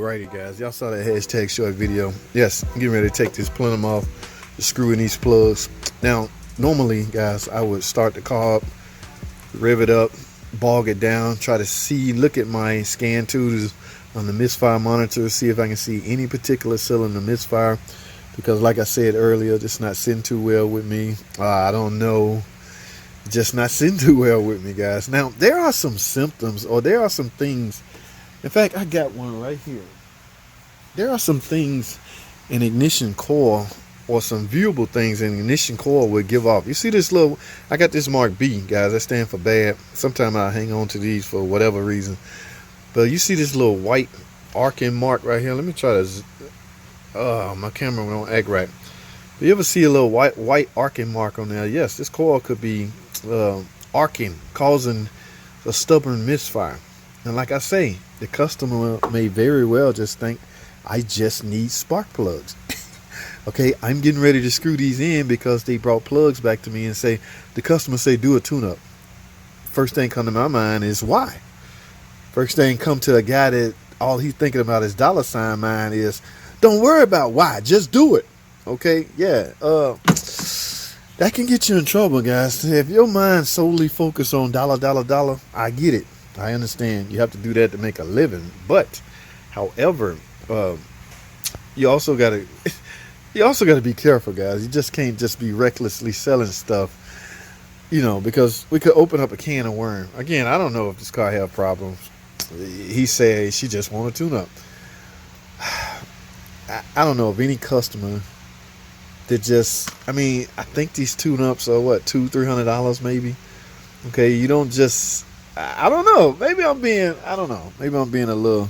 Alrighty guys, y'all saw that hashtag short video. Yes, I'm getting ready to take this plenum off, the screw in these plugs. Now, normally guys, I would start the car up, rev it up, bog it down, try to see, look at my scan tubes on the misfire monitor, see if I can see any particular cylinder misfire, because like I said earlier, it's not sitting too well with me. I don't know, just not sitting too well with me guys. Now, there are some symptoms, or there are some things. In fact, I got one right here. There are some things in ignition coil, or some viewable things in ignition coil will give off. You see this little, I got this mark B, guys. That stands for bad. Sometimes I hang on to these for whatever reason. But you see this little white arcing mark right here. Let me try to, my camera won't act right. But you ever see a little white arcing mark on there? Yes, this coil could be arcing, causing a stubborn misfire. And like I say, the customer may very well just think, I just need spark plugs. Okay, I'm getting ready to screw these in because they brought plugs back to me and say, the customer say, do a tune-up. First thing come to my mind is why? First thing come to a guy that all he's thinking about is dollar sign mind is, don't worry about why, just do it. Okay, yeah, that can get you in trouble, guys. If your mind solely focused on dollar, I get it. I understand you have to do that to make a living, but however, you also got to be careful, guys. You just can't just be recklessly selling stuff, you know, because we could open up a can of worm. Again, I don't know if this car have problems. He said she just want to tune up. I don't know of any customer that just, I mean, I think these tune-ups are what, $200-300 maybe. Okay, you don't just, I don't know. Maybe I'm being, I don't know. Maybe I'm being a little,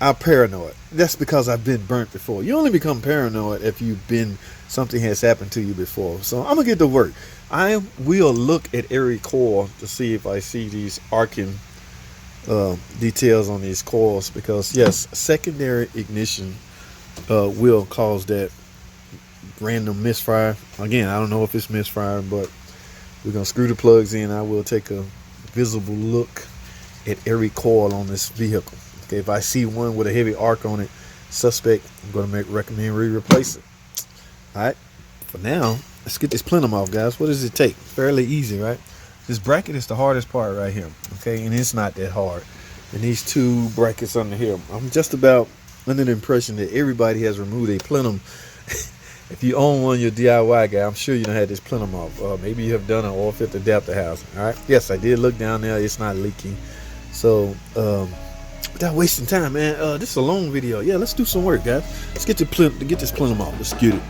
I'm paranoid. That's because I've been burnt before. You only become paranoid if something has happened to you before. So I'm gonna get to work. I will look at every coil to see if I see these arcing details on these coils, because yes, secondary ignition will cause that random misfire. Again, I don't know if it's misfire, but we're gonna screw the plugs in. I will take a visible look at every coil on this vehicle. Okay, if I see one with a heavy arc on it, suspect, I'm gonna recommend replace it. All right, for now, let's get this plenum off, guys. What does it take? Fairly easy, right? This bracket is the hardest part right here. Okay, and it's not that hard. And these two brackets under here, I'm just about under the impression that everybody has removed a plenum. If you own one, you're a DIY guy, I'm sure you done had this plenum off. Maybe you have done an oil filter adapter house. All right, yes, I did look down there. It's not leaking. So without wasting time, man, this is a long video. Yeah, let's do some work, guys. Let's get this plenum off. Let's get it.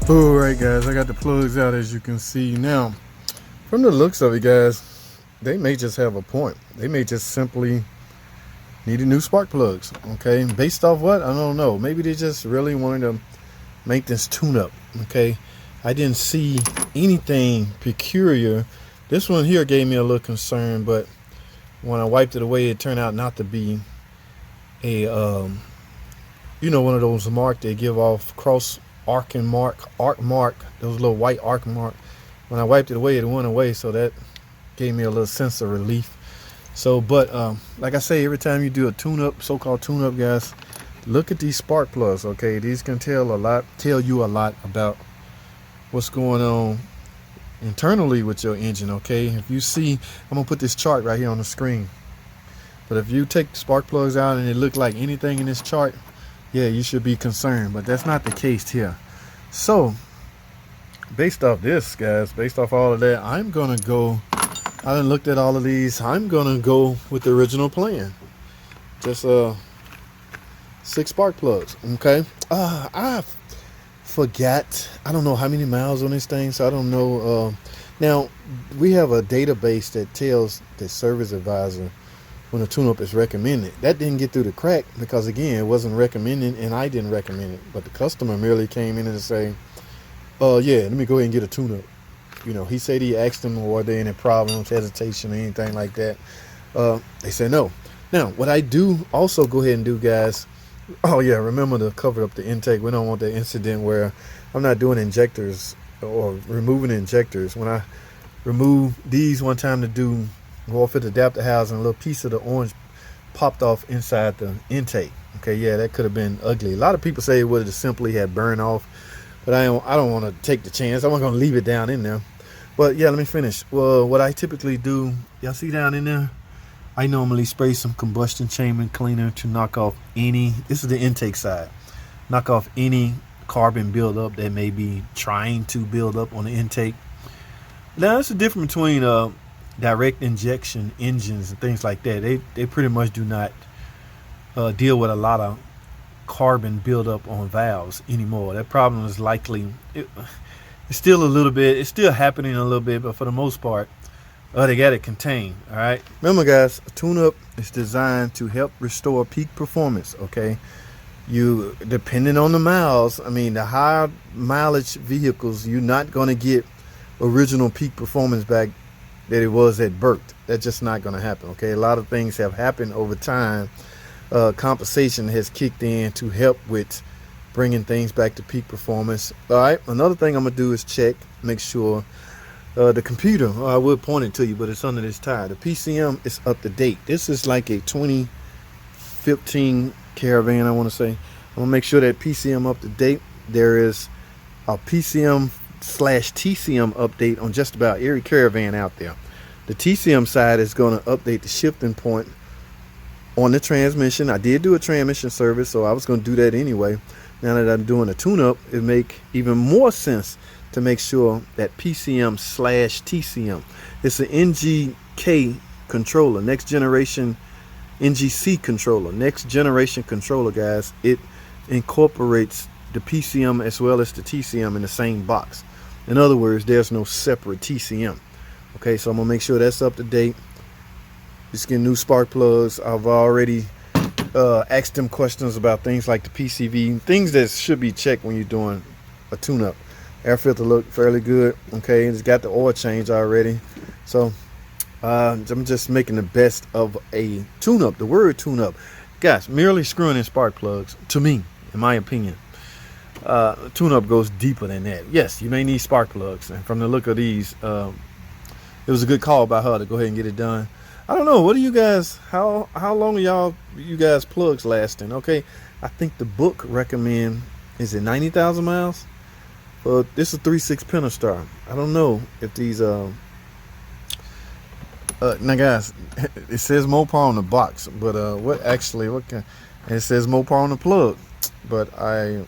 Alright guys, I got the plugs out, as you can see. Now, from the looks of it, guys, they may just have a point. They may just simply need new spark plugs. Okay, based off what? I don't know. Maybe they just really wanted to make this tune up. Okay, I didn't see anything peculiar. This one here gave me a little concern, but when I wiped it away, it turned out not to be a you know, one of those mark they give off, cross arc mark, those little white arc mark. When I wiped it away, it went away, so that gave me a little sense of relief. So, but like I say, every time you do a tune-up, so-called tune-up, guys, look at these spark plugs. Okay, these can tell you a lot about what's going on internally with your engine. Okay, if you see, I'm gonna put this chart right here on the screen, but if you take spark plugs out and it look like anything in this chart, yeah, you should be concerned, but that's not the case here. So based off this, guys, based off all of that, I'm gonna go, I done looked at all of these, I'm gonna go with the original plan. Just 6 spark plugs. Okay, I forgot, I don't know how many miles on this thing, so I don't know. Now we have a database that tells the service advisor when a tune-up is recommended. That didn't get through the crack because, again, it wasn't recommended and I didn't recommend it, but the customer merely came in and say, yeah, let me go ahead and get a tune-up. You know, he said he asked them, were there any problems, hesitation, or anything like that. They said no. Now, what I do also go ahead and do, guys, oh yeah, remember to cover up the intake. We don't want that incident where I'm not doing injectors or removing injectors. When I removed these one time to do go off at the adapter housing, a little piece of the orange popped off inside the intake. Okay, yeah, that could have been ugly. A lot of people say it would have simply had burned off, but I don't want to take the chance. I'm not going to leave it down in there. But yeah, let me finish. Well, what I typically do, y'all see down in there, I normally spray some combustion chamber cleaner to knock off any, this is the intake side, knock off any carbon buildup that may be trying to build up on the intake. Now, that's the difference between direct injection engines and things like that. They pretty much do not deal with a lot of carbon buildup on valves anymore. That problem is likely, it's still a little bit, it's still happening a little bit, but for the most part, they got it contained. All right, remember, guys, a tune-up is designed to help restore peak performance. Okay, you, depending on the miles, I mean, the higher mileage vehicles, you're not going to get original peak performance back that it was at birth. That's just not going to happen. Okay, a lot of things have happened over time. Compensation has kicked in to help with bringing things back to peak performance. All right, another thing I'm gonna do is check, make sure the computer, I would point it to you, but it's under this tire, the PCM is up to date. This is like a 2015 Caravan, I want to say. I'm gonna make sure that PCM up to date. There is a PCM/TCM update on just about every Caravan out there. The TCM side is going to update the shifting point on the transmission. I did do a transmission service, so I was going to do that anyway. Now that I'm doing a tune-up, it make even more sense to make sure that PCM/TCM, it's an NGK controller, next generation NGC controller, next generation controller, guys. It incorporates the PCM as well as the TCM in the same box. In other words, there's no separate TCM. Okay, so I'm gonna make sure that's up to date. Just getting new spark plugs. I've already asked them questions about things like the PCV, things that should be checked when you're doing a tune-up. Air filter look fairly good. Okay, it's got the oil change already. So I'm just making the best of a tune-up. The word tune-up, guys, merely screwing in spark plugs, to me, in my opinion, tune-up goes deeper than that. Yes, you may need spark plugs, and from the look of these, it was a good call by her to go ahead and get it done. I don't know, what do you guys, how long are you guys plugs lasting? Okay, I think the book recommend, is it 90,000 miles? This is 3.6 Pentastar. I don't know if these now guys, it says Mopar on the box, but what kind, it says Mopar on the plug, but I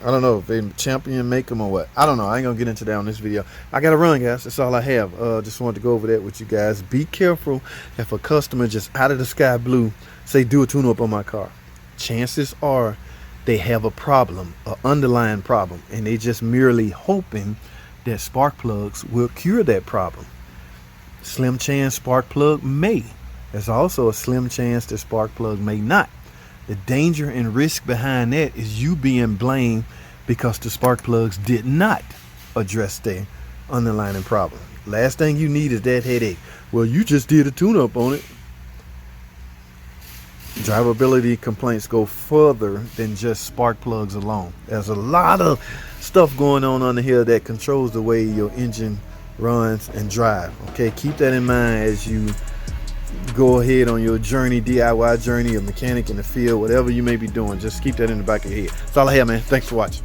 don't know if they Champion make them or what. I don't know. I ain't gonna get into that on this video. I gotta run, guys. That's all I have. Just wanted to go over that with you guys. Be careful if a customer just out of the sky blue say do a tune-up on my car. Chances are they have a problem, an underlying problem, and they just merely hoping that spark plugs will cure that problem. Slim chance spark plug may. There's also a slim chance that spark plug may not. The danger and risk behind that is you being blamed because the spark plugs did not address the underlying problem. Last thing you need is that headache. Well, you just did a tune-up on it. Drivability complaints go further than just spark plugs alone. There's a lot of stuff going on under here that controls the way your engine runs and drive. Okay, keep that in mind as you go ahead on your journey, DIY journey, a mechanic in the field, whatever you may be doing. Just keep that in the back of your head. That's all I have, man. Thanks for watching.